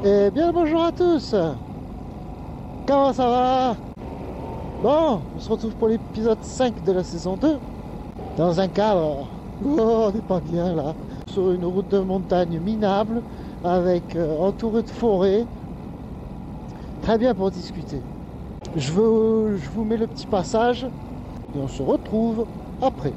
Eh bien, bonjour à tous. Comment ça va? Bon, on se retrouve pour l'épisode 5 de la saison 2. Dans un cadre, oh, on n'est pas bien là. Sur une route de montagne minable, avec entouré de forêts. Très bien pour discuter. Je vous mets le petit passage et on se retrouve après.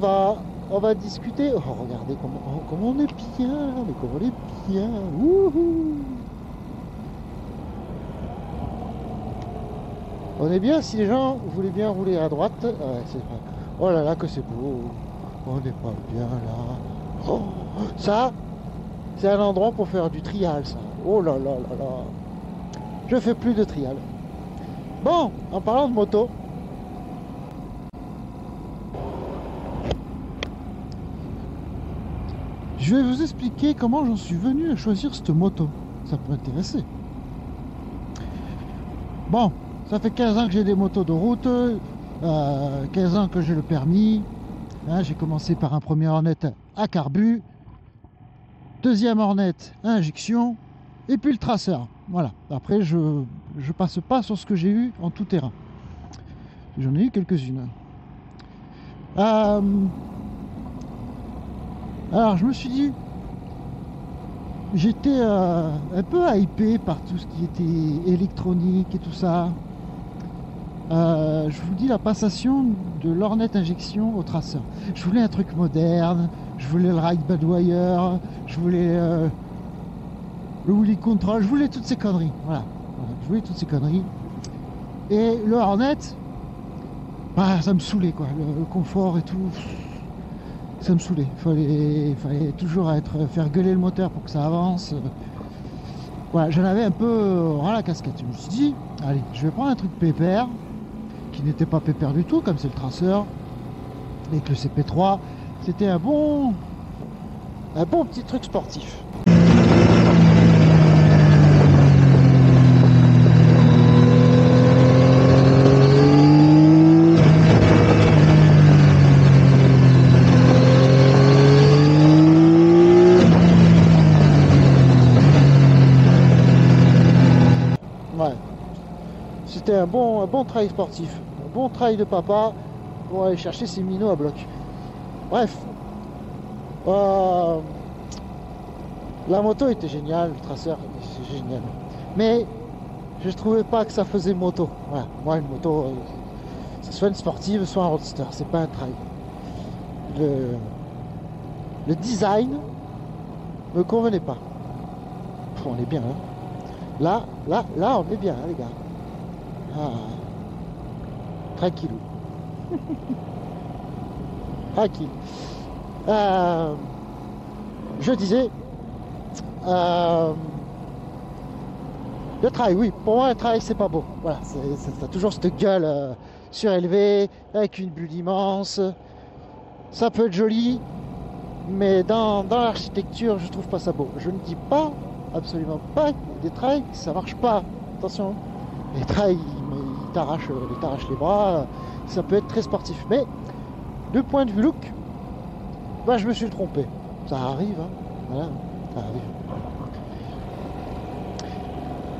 on va discuter. Oh, regardez comment on est bien, mais comment on est bien. Wouhou. On est bien si les gens voulaient bien rouler à droite. Ouais, c'est vrai. Oh là là, que c'est beau. On n'est pas bien là. Oh, ça, c'est un endroit pour faire du trial, ça. Oh là là là là. Je fais plus de trial. Bon, en parlant de moto. Je vais vous expliquer comment j'en suis venu à choisir cette moto. Ça peut intéresser. Bon, ça fait 15 ans que j'ai des motos de route, 15 ans que j'ai le permis. Hein, j'ai commencé par un premier Hornet à carbu, deuxième Hornet à injection, et puis le traceur. Voilà. Après, je passe pas sur ce que j'ai eu en tout terrain. J'en ai eu quelques-unes. Alors, je me suis dit, j'étais un peu hypé par tout ce qui était électronique et tout ça. Je vous dis la passation de l'Hornet injection au traceur. Je voulais un truc moderne, je voulais le ride bad wire, je voulais le wheelie control, je voulais toutes ces conneries. Voilà, je voulais toutes ces conneries. Et le Hornet, bah, ça me saoulait quoi, le confort et tout. Ça me saoulait. Fallait toujours faire gueuler le moteur pour que ça avance. Voilà, j'en avais un peu ras la casquette. Je me suis dit, allez, je vais prendre un truc pépère, qui n'était pas pépère du tout, comme c'est le traceur, et que le CP3, c'était un bon petit truc sportif. Ouais. C'était un bon trail sportif, un bon trail de papa pour aller chercher ses minots à bloc. Bref, la moto était géniale, le traceur c'est génial, mais je trouvais pas que ça faisait moto. Voilà. Moi une moto, c'est soit une sportive, soit un roadster, c'est pas un trail. Le design me convenait pas. Pff, on est bien, hein. Là, on est bien, hein, les gars. Ah, tranquille. Tranquille. Je disais, le trail, oui, pour moi, le trail, c'est pas beau. Voilà, ça a toujours cette gueule surélevée, avec une bulle immense. Ça peut être joli, mais dans l'architecture, je trouve pas ça beau. Je ne dis pas, absolument pas, des trails, ça marche pas. Attention, les trails, ils t'arrachent les bras, ça peut être très sportif. Mais, du point de vue look, bah, je me suis trompé. Ça arrive, hein. Voilà, ça arrive.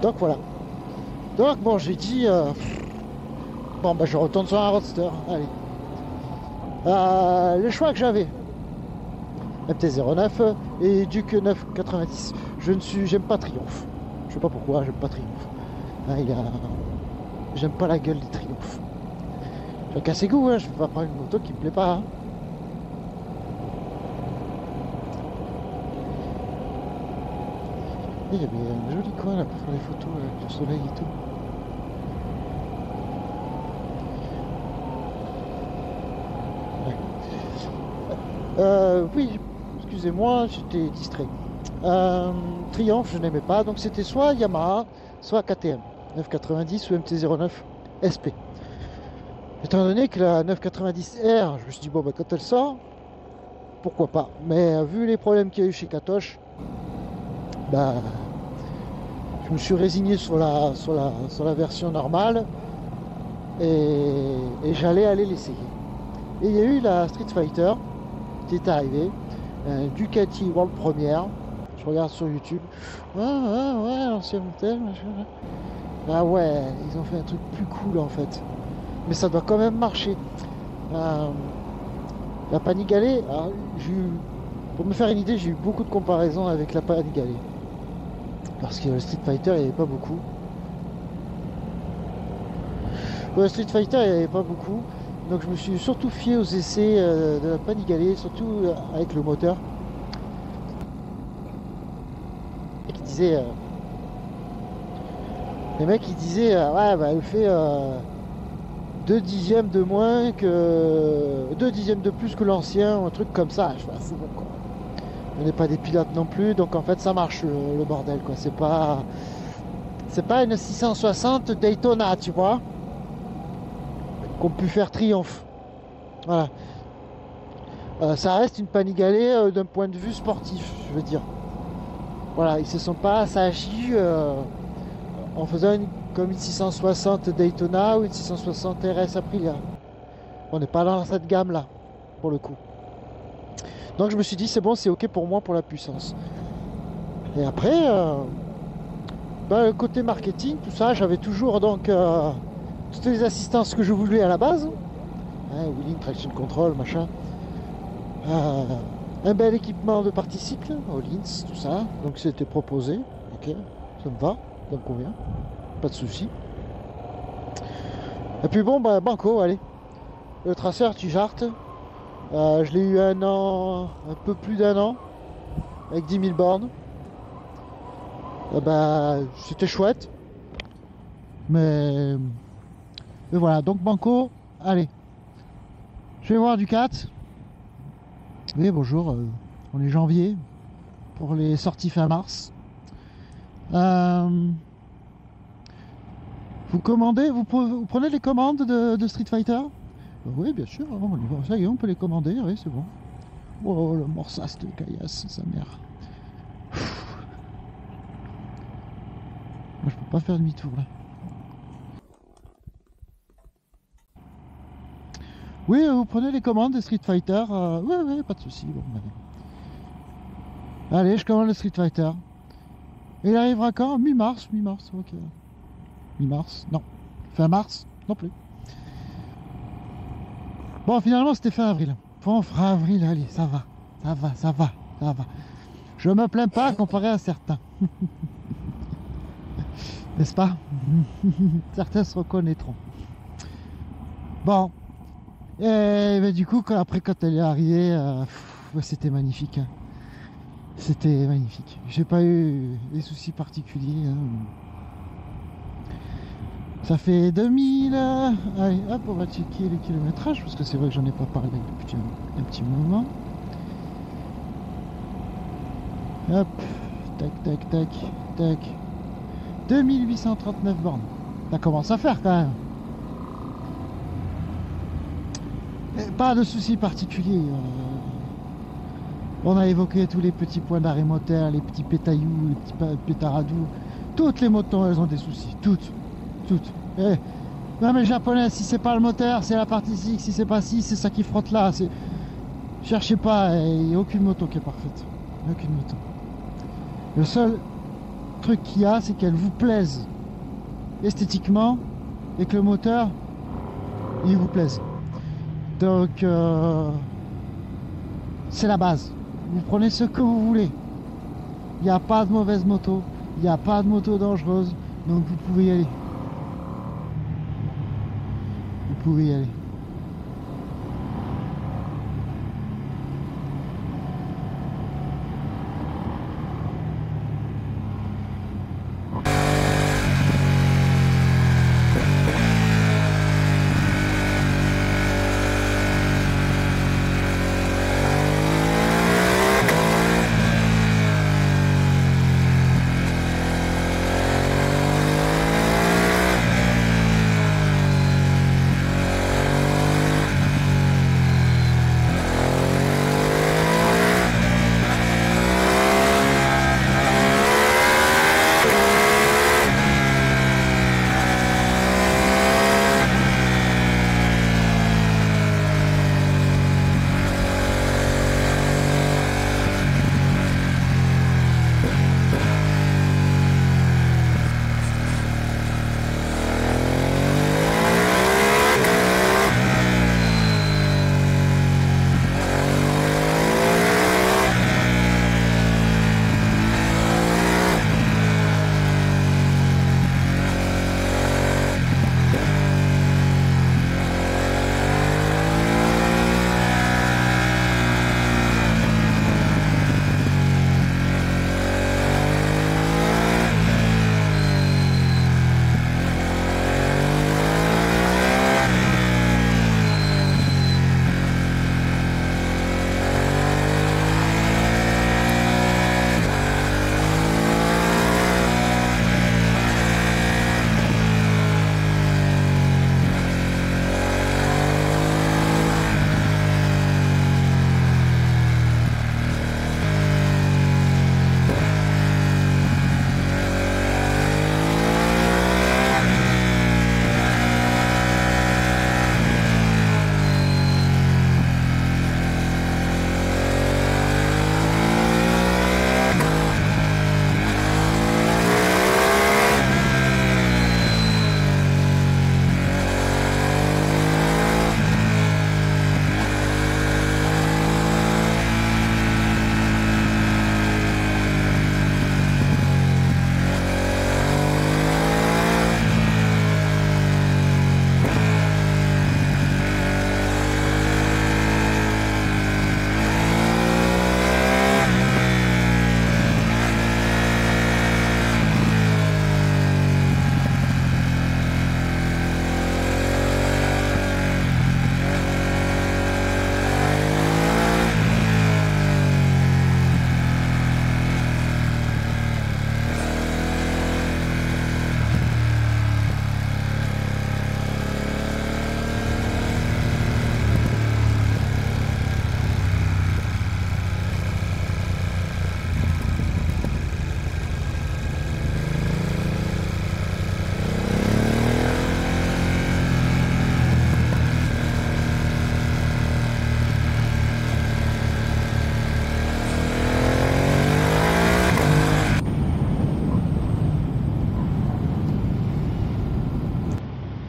Donc voilà. Donc bon, j'ai dit, bon, bah, je retourne sur un roadster. Allez. Le choix que j'avais, MT-09 et Duke 990. J'aime pas Triumph. Je sais pas pourquoi, j'aime pas Triumph. Hein, j'aime pas la gueule des Triumph. Chacun ses goûts, hein. Je vais pas prendre une moto qui me plaît pas. Hein. Il y avait un joli coin là pour faire les photos avec le soleil et tout. Ouais. Oui, excusez-moi, j'étais distrait. Triumph, je n'aimais pas, donc c'était soit Yamaha, soit KTM, 990 ou MT-09 SP. Étant donné que la 990R, je me suis dit, bon, bah, quand elle sort, pourquoi pas. Mais vu les problèmes qu'il y a eu chez Katoche, bah, je me suis résigné sur la version normale et j'allais aller l'essayer. Et il y a eu la Street Fighter qui est arrivée, Ducati World Premiere. Je regarde sur YouTube. Ouais, l'ancien modèle. Ah ouais, ils ont fait un truc plus cool en fait. Mais ça doit quand même marcher. La Panigale, pour me faire une idée, j'ai eu beaucoup de comparaisons avec la Panigale. Parce que le Street Fighter, il n'y avait pas beaucoup. Le Street Fighter, il n'y avait pas beaucoup. Donc je me suis surtout fié aux essais de la Panigale, surtout avec le moteur. Et qui disait, les mecs ils disaient ouais bah elle fait 2 dixièmes de moins que 2 dixièmes de plus que l'ancien, un truc comme ça. Je fais, ah, c'est bon quoi. On n'est pas des pilotes non plus, donc en fait ça marche le bordel quoi. C'est pas une 660 Daytona, tu vois, qu'on pu faire triomphe. Voilà. Ça reste une Panigale d'un point de vue sportif, je veux dire. Voilà, ils se sont pas assagis en faisant comme une 660 Daytona ou une 660 RS Aprilia. On n'est pas dans cette gamme-là, pour le coup. Donc je me suis dit, c'est bon, c'est ok pour moi pour la puissance. Et après, le côté marketing, tout ça, j'avais toujours donc toutes les assistances que je voulais à la base. Hein, wheeling, traction control, machin. Un bel équipement de partie cycle, Hollins, tout ça. Donc c'était proposé. Ok, ça me va, ça me convient. Pas de souci. Et puis bon, bah, banco, allez. Le traceur, tu jartes. Je l'ai eu un an, un peu plus d'un an, avec 10 000 bornes. Bah, c'était chouette. Mais voilà, donc banco, allez. Je vais voir du 4. Oui, bonjour, on est janvier pour les sorties fin mars. Vous commandez, vous prenez les commandes de Street Fighter? Oui, bien sûr, ça y est, on peut les commander, oui, c'est bon. Oh, le morsace de caillasse, sa mère. Moi, je peux pas faire demi-tour, là. Oui, vous prenez les commandes de Street Fighter. Oui, pas de souci. Bon, allez, je commande le Street Fighter. Et il arrivera quand? Mi-mars, ok. Mi-mars, non. Fin mars, non plus. Bon, finalement, c'était fin avril. Bon, fin avril, allez, ça va. Je me plains pas comparé à certains. N'est-ce pas? Certains se reconnaîtront. Bon. Et ben, du coup, après, quand elle est arrivée, c'était magnifique. Hein. C'était magnifique. J'ai pas eu des soucis particuliers. Hein. Ça fait 2000. Allez, hop, on va checker les kilométrages parce que c'est vrai que j'en ai pas parlé depuis un petit moment. Hop, tac. 2839 bornes. Ça commence à faire quand même. Et pas de soucis particuliers. On a évoqué tous les petits points d'arrêt moteur, les petits pétailloux, les petits pétaradous. Toutes les motos, elles ont des soucis. Toutes. Eh, non mais japonais, si c'est pas le moteur, c'est la partie cycle. Si c'est pas si, c'est ça qui frotte là. Cherchez pas, il n'y a aucune moto qui est parfaite. Aucune moto. Le seul truc qu'il y a, c'est qu'elle vous plaise esthétiquement et que le moteur, il vous plaise. Donc, c'est la base. Vous prenez ce que vous voulez. Il n'y a pas de mauvaise moto. Il n'y a pas de moto dangereuse. Donc, vous pouvez y aller. Vous pouvez y aller.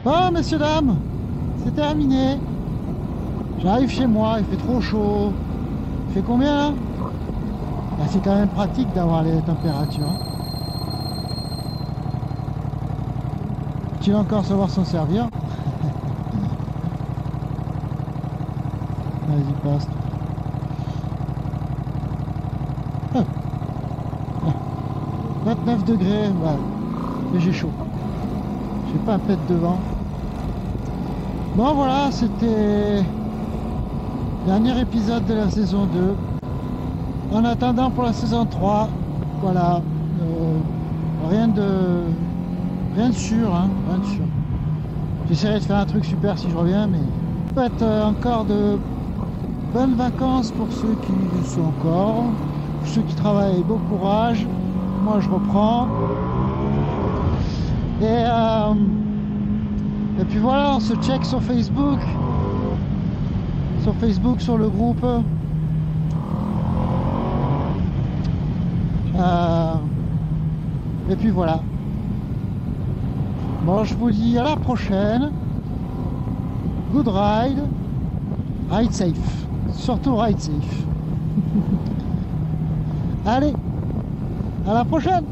Bon, messieurs, dames, c'est terminé. J'arrive chez moi, il fait trop chaud. Il fait combien là? Bah, c'est quand même pratique d'avoir les températures. Hein. Faut-il encore savoir s'en servir? Vas-y, passe. Ah. Ah. 29 degrés, ouais. Et j'ai chaud. J'ai pas un pet devant. Bon voilà, c'était le dernier épisode de la saison 2. En attendant pour la saison 3, voilà. Rien de sûr, hein, rien de sûr. J'essaierai de faire un truc super si je reviens, mais peut-être encore de bonnes vacances pour ceux qui y sont encore. Pour ceux qui travaillent, bon courage. Moi je reprends. Et puis voilà, on se check sur Facebook. Sur Facebook, sur le groupe. Et puis voilà. Bon, je vous dis à la prochaine. Good ride. Ride safe. Surtout ride safe. Allez, à la prochaine.